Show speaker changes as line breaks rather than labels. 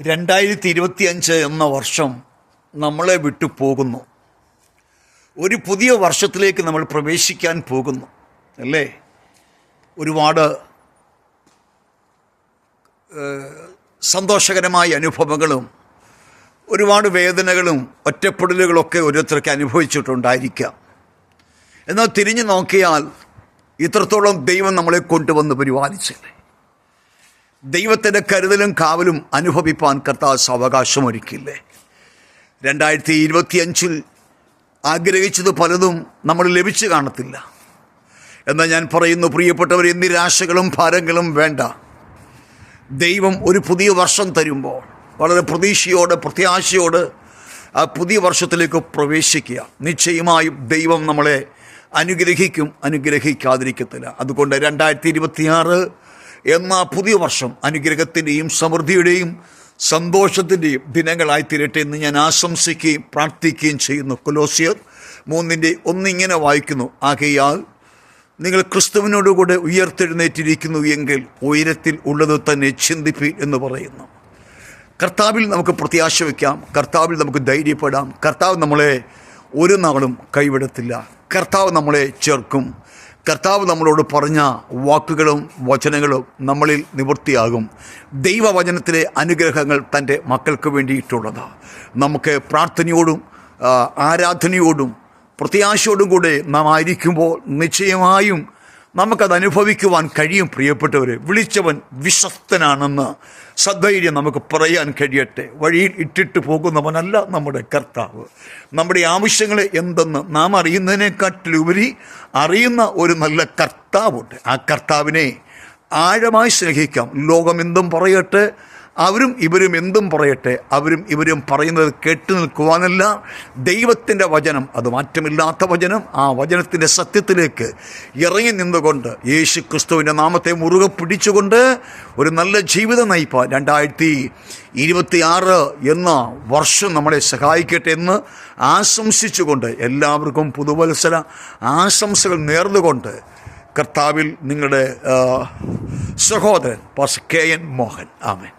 2025 എന്ന വർഷം നമ്മളെ വിട്ടു പോകുന്നു. ഒരു പുതിയ വർഷത്തിലേക്ക് നമ്മൾ പ്രവേശിക്കാൻ പോകുന്നു അല്ലേ? ഒരുപാട് സന്തോഷകരമായ അനുഭവങ്ങളും ഒരുപാട് വേദനകളും ഒറ്റപ്പെടലുകളൊക്കെ ഓരോരുത്തർക്ക് അനുഭവിച്ചിട്ടുണ്ടായിരിക്കാം. എന്നാൽ തിരിഞ്ഞു നോക്കിയാൽ ഇത്രത്തോളം ദൈവം നമ്മളെ കൊണ്ടുവന്ന് പരിപാലിച്ചില്ലേ? ദൈവത്തിൻ്റെ കരുതലും കാവലും അനുഭവിപ്പാൻ കർത്താവ് അവകാശമൊരുക്കില്ലേ? 2025 ആഗ്രഹിച്ചത് പലതും നമ്മൾ ലഭിച്ചു കാണത്തില്ല. എന്നാൽ ഞാൻ പറയുന്നു, പ്രിയപ്പെട്ടവർ, നിരാശകളും ഭാരങ്ങളും വേണ്ട. ദൈവം ഒരു പുതിയ വർഷം തരുമ്പോൾ വളരെ പ്രതീക്ഷയോടെ പ്രത്യാശയോടെ ആ പുതിയ വർഷത്തിലേക്ക് പ്രവേശിക്കുക. നിശ്ചയമായും ദൈവം നമ്മളെ അനുഗ്രഹിക്കും, അനുഗ്രഹിക്കാതിരിക്കത്തില്ല. അതുകൊണ്ട് 2026 എന്ന പുതിയ വർഷം അനുഗ്രഹത്തിൻ്റെയും സമൃദ്ധിയുടെയും സന്തോഷത്തിൻ്റെയും ദിനങ്ങളായി തീരട്ടെ എന്ന് ഞാൻ ആശംസിക്കുകയും പ്രാർത്ഥിക്കുകയും ചെയ്യുന്നു. കൊലോസ്യർ 3:1 ഇങ്ങനെ വായിക്കുന്നു: ആകയാൽ നിങ്ങൾ ക്രിസ്തുവിനോടുകൂടെ ഉയർത്തെഴുന്നേറ്റിരിക്കുന്നു എങ്കിൽ ഉയരത്തിൽ ഉള്ളത് തന്നെ ചിന്തിപ്പീൻ എന്ന് പറയുന്നു. കർത്താവിൽ നമുക്ക് പ്രത്യാശ വയ്ക്കാം, കർത്താവിൽ നമുക്ക് ധൈര്യപ്പെടാം. കർത്താവ് നമ്മളെ ഒരു നാളും കൈവിടത്തില്ല. കർത്താവ് നമ്മളെ ചേർക്കും. കർത്താവ് നമ്മളോട് പറഞ്ഞ വാക്കുകളും വചനങ്ങളും നമ്മളിൽ നിവൃത്തിയാകും. ദൈവവചനത്തിലെ അനുഗ്രഹങ്ങൾ തൻ്റെ മക്കൾക്ക് വേണ്ടിയിട്ടുള്ളത്. നമുക്ക് പ്രാർത്ഥനയോടും ആരാധനയോടും പ്രത്യാശയോടും കൂടെ നാം ആയിരിക്കുമ്പോൾ നിശ്ചയമായും നമുക്കത് അനുഭവിക്കുവാൻ കഴിയും. പ്രിയപ്പെട്ടവർ, വിളിച്ചവൻ വിശ്വസ്തനാണെന്ന് സധൈര്യം നമുക്ക് പറയാൻ കഴിയട്ടെ. വഴിയിൽ ഇട്ടിട്ട് പോകുന്നവനല്ല നമ്മുടെ കർത്താവ്. നമ്മുടെ ആവശ്യങ്ങൾ എന്തെന്ന് നാം അറിയുന്നതിനെക്കാട്ടിലുപരി അറിയുന്ന ഒരു നല്ല കർത്താവുണ്ട്. ആ കർത്താവിനെ ആഴമായി സ്നേഹിക്കാം. ലോകം എന്തും പറയട്ടെ, അവരും ഇവരും എന്തും പറയട്ടെ, അവരും ഇവരും പറയുന്നത് കേട്ടു നിൽക്കുവാനല്ല. ദൈവത്തിൻ്റെ വചനം, അത് മാറ്റമില്ലാത്ത വചനം, ആ വചനത്തിൻ്റെ സത്യത്തിലേക്ക് ഇറങ്ങി നിന്നുകൊണ്ട് യേശു ക്രിസ്തുവിൻ്റെ നാമത്തെ മുറുകെ പിടിച്ചുകൊണ്ട് ഒരു നല്ല ജീവിതം നയിപ്പാൻ 2026 എന്ന വർഷം നമ്മളെ സഹായിക്കട്ടെ എന്ന് ആശംസിച്ചുകൊണ്ട് എല്ലാവർക്കും പുതുവത്സര ആശംസകൾ നേർന്നുകൊണ്ട് കർത്താവിൽ നിങ്ങളുടെ സഹോദരൻ പാസ്റ്റർ KN മോഹൻ. ആമേൻ.